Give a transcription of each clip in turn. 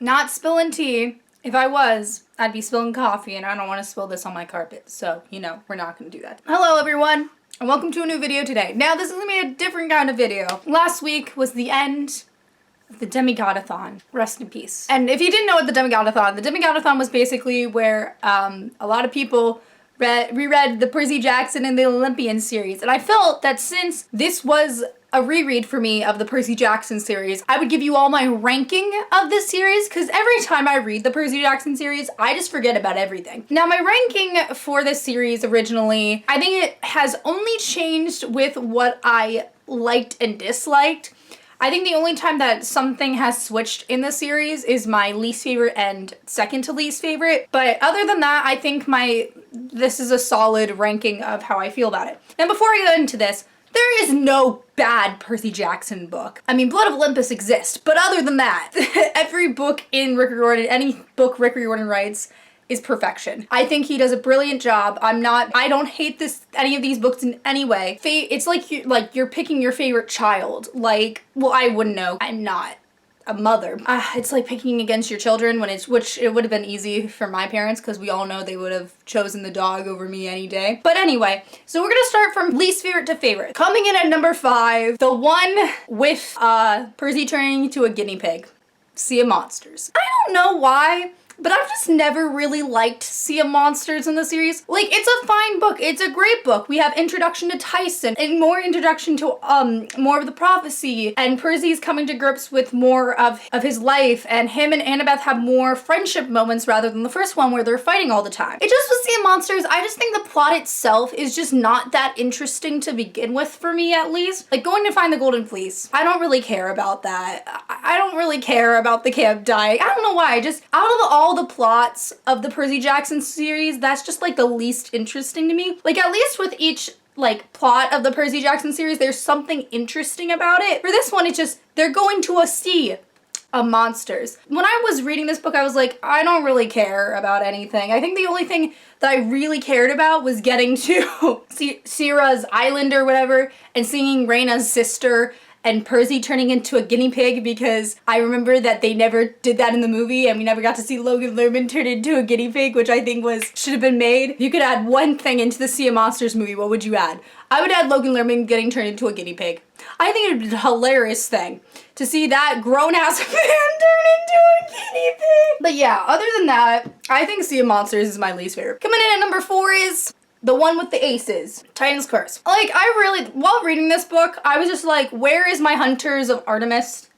not spilling tea. If I was, I'd be spilling coffee, and I don't want to spill this on my carpet. So, you know, we're not going to do that. Hello, everyone, and welcome to a new video today. Now, this is going to be a different kind of video. Last week was the end of the demigodathon. Rest in peace. And if you didn't know what the demigodathon was basically where a lot of people reread the Percy Jackson and the Olympian series. And I felt that since this was a reread for me of the Percy Jackson series, I would give you all my ranking of this series, because every time I read the Percy Jackson series, I just forget about everything. Now, my ranking for this series originally, I think it has only changed with what I liked and disliked. I think the only time that something has switched in the series is my least favorite and second to least favorite. But other than that, I think this is a solid ranking of how I feel about it. And before I get into this, there is no bad Percy Jackson book. I mean, Blood of Olympus exists, but other than that, every book in Rick Riordan, any book Rick Riordan writes, is perfection. I think he does a brilliant job. I don't hate any of these books in any way. It's like you're picking your favorite child. Like, well, I wouldn't know. I'm not a mother. It's like picking against your children which it would have been easy for my parents, because we all know they would have chosen the dog over me any day. But anyway, so we're gonna start from least favorite to favorite. Coming in at number 5, the one with Percy turning into a guinea pig. Sea of Monsters. I don't know why, but I've just never really liked Sea of Monsters in the series. Like, it's a fine book. It's a great book. We have introduction to Tyson and more introduction to more of the prophecy, and Percy's coming to grips with more of his life, and him and Annabeth have more friendship moments rather than the first one where they're fighting all the time. It just with Sea of Monsters, I just think the plot itself is just not that interesting to begin with, for me at least. Like, going to find the Golden Fleece, I don't really care about that. I don't really care about the camp dying. I don't know why. Just out of all the plots of the Percy Jackson series, that's just like the least interesting to me. Like, at least with each like plot of the Percy Jackson series, there's something interesting about it. For this one, it's just they're going to a sea of monsters. When I was reading this book, I was like, I don't really care about anything. I think the only thing that I really cared about was getting to Sierra's island or whatever and seeing Raina's sister and Percy turning into a guinea pig, because I remember that they never did that in the movie and we never got to see Logan Lerman turn into a guinea pig, which I think should have been made. If you could add one thing into the Sea of Monsters movie, what would you add? I would add Logan Lerman getting turned into a guinea pig. I think it would be a hilarious thing to see that grown-ass man turn into a guinea pig. But yeah, other than that, I think Sea of Monsters is my least favorite. Coming in at number 4 is the one with the aces, Titan's Curse. Like, while reading this book, I was just like, where is my Hunters of Artemis,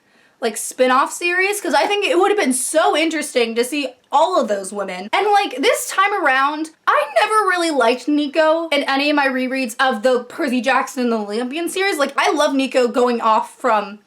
like, spin-off series? Because I think it would have been so interesting to see all of those women. And like, this time around, I never really liked Nico in any of my rereads of the Percy Jackson and the Olympian series. Like, I love Nico going off from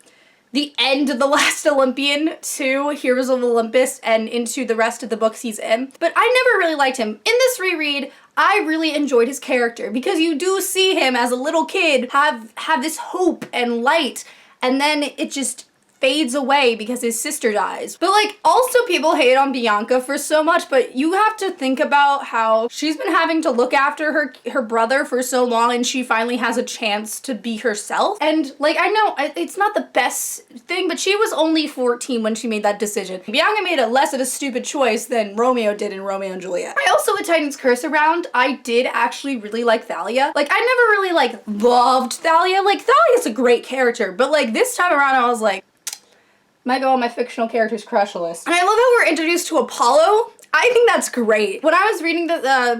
the end of The Last Olympian to Heroes of Olympus and into the rest of the books he's in. But I never really liked him. In this reread, I really enjoyed his character, because you do see him as a little kid have this hope and light, and then it just fades away because his sister dies. But like, also people hate on Bianca for so much, but you have to think about how she's been having to look after her brother for so long, and she finally has a chance to be herself. And like, I know it's not the best thing, but she was only 14 when she made that decision. Bianca made a less of a stupid choice than Romeo did in Romeo and Juliet. I also, with Titan's Curse around, I did actually really like Thalia. Like, I never really like loved Thalia. Like, Thalia's a great character, but like this time around I was like, might go on my fictional characters crush list. And I love how we're introduced to Apollo. I think that's great. When I was reading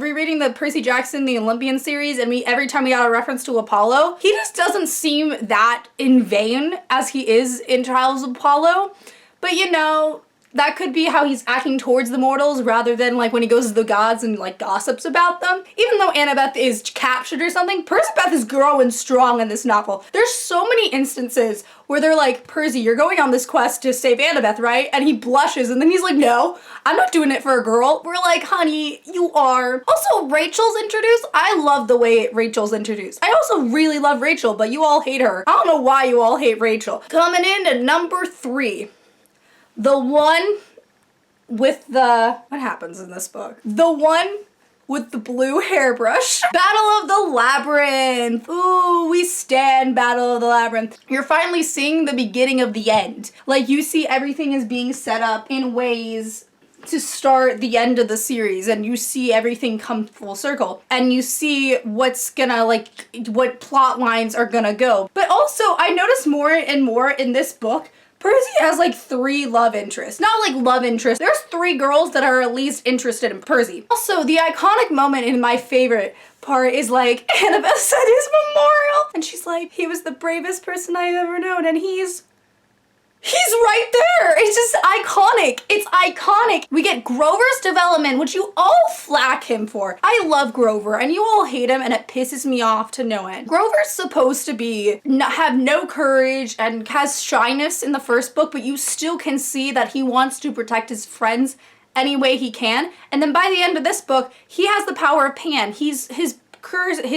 rereading the Percy Jackson, the Olympian series, and every time we got a reference to Apollo, he just doesn't seem that in vain as he is in Trials of Apollo. But you know, that could be how he's acting towards the mortals rather than like when he goes to the gods and like gossips about them. Even though Annabeth is captured or something, Percybeth is growing strong in this novel. There's so many instances where they're like, Percy, you're going on this quest to save Annabeth, right? And he blushes and then he's like, no, I'm not doing it for a girl. We're like, honey, you are. Also, Rachel's introduced. I love the way Rachel's introduced. I also really love Rachel, but you all hate her. I don't know why you all hate Rachel. Coming in at number 3. The one with the, what happens in this book? The one with the blue hairbrush. Battle of the Labyrinth. Ooh, we stand Battle of the Labyrinth. You're finally seeing the beginning of the end. Like, you see everything is being set up in ways to start the end of the series, and you see everything come full circle, and you see what's gonna, like, what plot lines are gonna go. But also, I noticed more and more in this book, Percy has like 3 love interests. Not like love interests. There's 3 girls that are at least interested in Percy. Also, the iconic moment in my favorite part is like, Annabeth said his memorial, and she's like, he was the bravest person I've ever known, and he's right there. It's just iconic. It's iconic. We get Grover's development, which you all flack him for. I love Grover, and you all hate him, and it pisses me off to no end. Grover's supposed to be have no courage and has shyness in the first book, but you still can see that he wants to protect his friends any way he can. And then by the end of this book, he has the power of Pan. His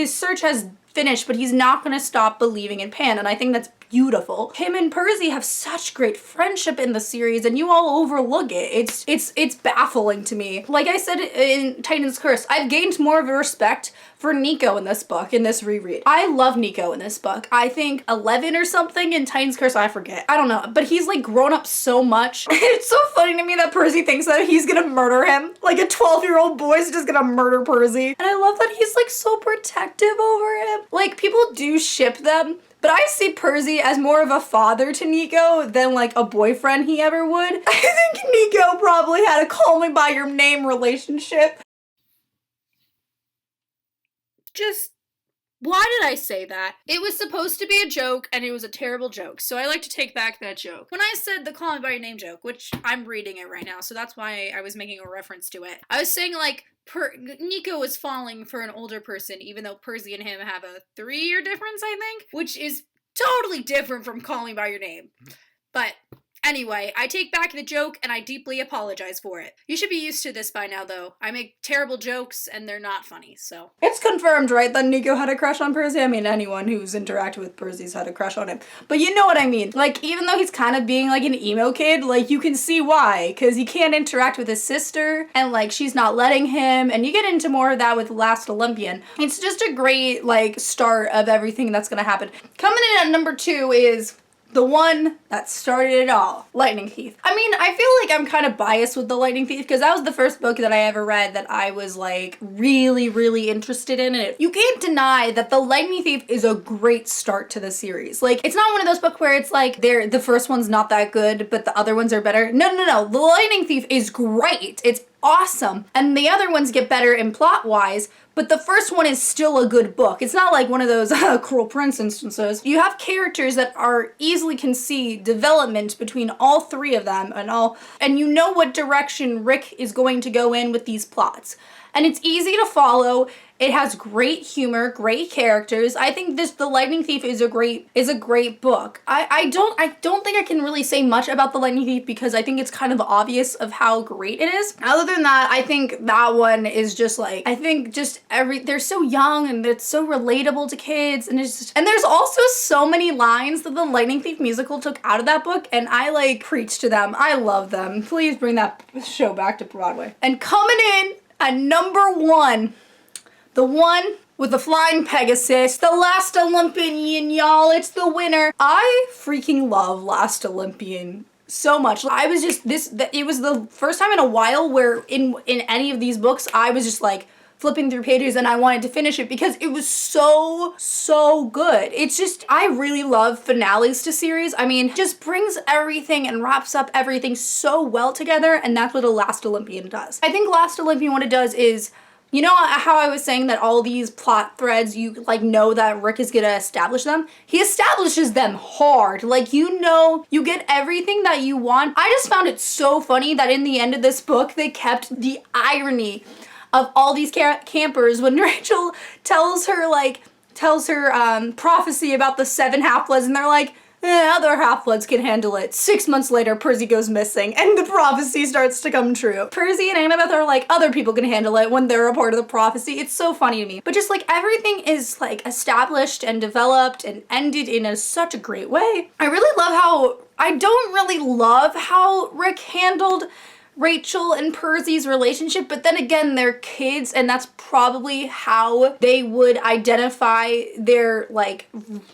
search has finished, but he's not going to stop believing in Pan, and I think that's beautiful. Him and Percy have such great friendship in the series, and you all overlook it. It's baffling to me. Like I said in Titan's Curse, I've gained more of a respect for Nico in this book, in this reread. I love Nico in this book. I think 11 or something in Titan's Curse, I forget. I don't know, but he's like grown up so much. It's so funny to me that Percy thinks that he's gonna murder him. Like a 12-year-old boy's just gonna murder Percy. And I love that he's like so protective over him. Like, people do ship them, but I see Percy as more of a father to Nico than like a boyfriend he ever would. I think Nico probably had a call me by your name relationship. Just, why did I say that? It was supposed to be a joke, and it was a terrible joke, so I like to take back that joke. When I said the call me by your name joke, which I'm reading it right now, so that's why I was making a reference to it, I was saying like, Nico was falling for an older person, even though Percy and him have a 3-year difference, I think, which is totally different from Call Me By Your Name. But anyway, I take back the joke, and I deeply apologize for it. You should be used to this by now, though. I make terrible jokes, and they're not funny, so. It's confirmed, right, that Nico had a crush on Percy? I mean, anyone who's interacted with Percy's had a crush on him. But you know what I mean. Like, even though he's kind of being, like, an emo kid, like, you can see why. Because he can't interact with his sister, and, like, she's not letting him, and you get into more of that with Last Olympian. It's just a great, like, start of everything that's gonna happen. Coming in at number 2 is the one that started it all, Lightning Thief. I mean, I feel like I'm kind of biased with the Lightning Thief because that was the first book that I ever read that I was like really, really interested in it. You can't deny that the Lightning Thief is a great start to the series. Like, it's not one of those books where it's like the first one's not that good, but the other ones are better. No, no, no. The Lightning Thief is great. It's awesome. And the other ones get better in plot-wise, but the first one is still a good book. It's not like one of those Cruel Prince instances. You have characters that are easily can see development between all 3 of them and you know what direction Rick is going to go in with these plots. And it's easy to follow. It has great humor, great characters. I think The Lightning Thief is a great book. I don't think I can really say much about The Lightning Thief because I think it's kind of obvious of how great it is. Other than that, I think that one is just like, they're so young and it's so relatable to kids, and there's also so many lines that the Lightning Thief musical took out of that book, and I like preach to them. I love them. Please bring that show back to Broadway. And coming in at number 1, the one with the flying Pegasus, the Last Olympian, y'all. It's the winner. I freaking love Last Olympian so much. I was just, it was the first time in a while where in any of these books, I was just like flipping through pages and I wanted to finish it because it was so good. It's just, I really love finales to series. I mean, it just brings everything and wraps up everything so well together, and that's what a Last Olympian does. I think Last Olympian, what it does is, you know how I was saying that all these plot threads, you like know that Rick is gonna establish them? He establishes them hard. Like, you know, you get everything that you want. I just found it so funny that in the end of this book, they kept the irony of all these campers when Rachel tells her prophecy about the 7 half-bloods, and they're like, other half-bloods can handle it. 6 months later, Percy goes missing, and the prophecy starts to come true. Percy and Annabeth are like, other people can handle it when they're a part of the prophecy. It's so funny to me. But just like everything is like established and developed and ended in such a great way. I don't really love how Rick handled Rachel and Percy's relationship, but then again, they're kids, and that's probably how they would identify their, like,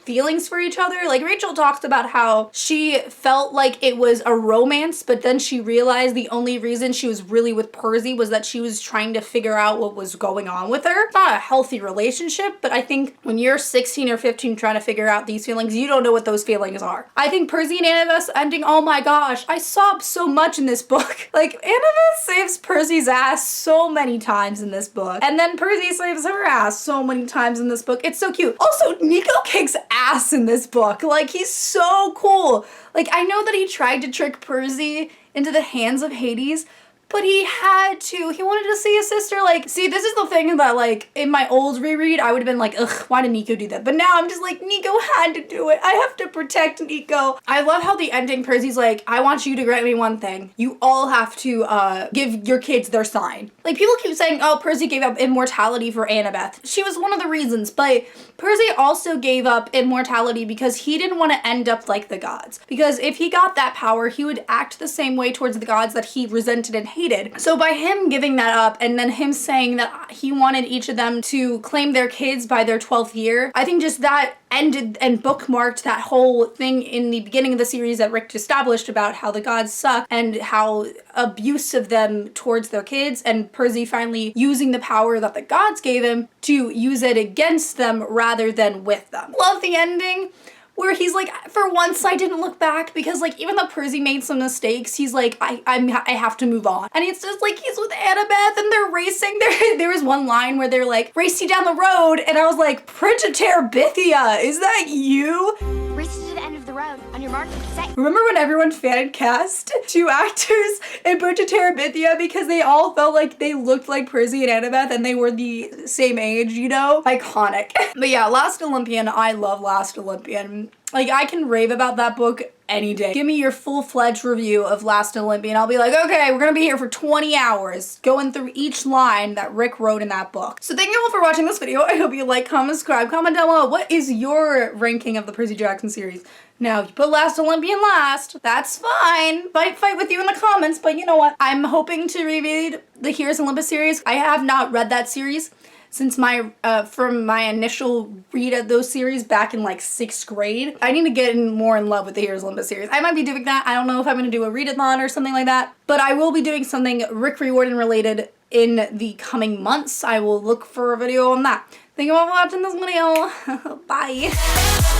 feelings for each other. Like, Rachel talks about how she felt like it was a romance, but then she realized the only reason she was really with Percy was that she was trying to figure out what was going on with her. It's not a healthy relationship, but I think when you're 16 or 15 trying to figure out these feelings, you don't know what those feelings are. I think Percy and Annabeth's ending, oh my gosh, I sobbed so much in this book. Like, Annabeth saves Percy's ass so many times in this book, and then Percy saves her ass so many times in this book. It's so cute. Also, Nico kicks ass in this book. Like, he's so cool. Like, I know that he tried to trick Percy into the hands of Hades, but he had to. He wanted to see his sister. Like, see, this is the thing that, like, in my old reread, I would have been like, ugh, why did Nico do that? But now I'm just like, Nico had to do it. I have to protect Nico. I love how the ending, Percy's like, I want you to grant me one thing. You all have to give your kids their sign. Like, people keep saying, oh, Percy gave up immortality for Annabeth. She was one of the reasons, but Percy also gave up immortality because he didn't want to end up like the gods. Because if he got that power, he would act the same way towards the gods that he resented and hated. So by him giving that up and then him saying that he wanted each of them to claim their kids by their 12th year, I think just that ended and bookmarked that whole thing in the beginning of the series that Rick established about how the gods suck and how abusive them towards their kids, and Percy finally using the power that the gods gave him to use it against them rather than with them. Love the ending where he's like, for once I didn't look back, because like even though Percy made some mistakes, he's like, I have to move on. And it's just like he's with Annabeth and they're racing. There was one line where they're like racing down the road, and I was like, Bithia, is that you? Race to the end of the road. On your mark, set. Remember when everyone fan cast 2 actors in Bithia because they all felt like they looked like Percy and Annabeth and they were the same age, you know? Iconic. But yeah, Last Olympian, I love Last Olympian. Like, I can rave about that book any day. Give me your full-fledged review of Last Olympian. I'll be like, okay, we're gonna be here for 20 hours going through each line that Rick wrote in that book. So thank you all for watching this video. I hope you like, comment, subscribe, comment down below. What is your ranking of the Percy Jackson series? Now, you put Last Olympian last, that's fine. Might fight with you in the comments, but you know what? I'm hoping to reread the Here's Olympus series. I have not read that series since my, from my initial read of those series back in like 6th grade. I need to get more in love with the Here's Olympus series. I might be doing that. I don't know if I'm gonna do a readathon or something like that, but I will be doing something Rick Riordan related in the coming months. I will look for a video on that. Thank you all for watching this video. Bye.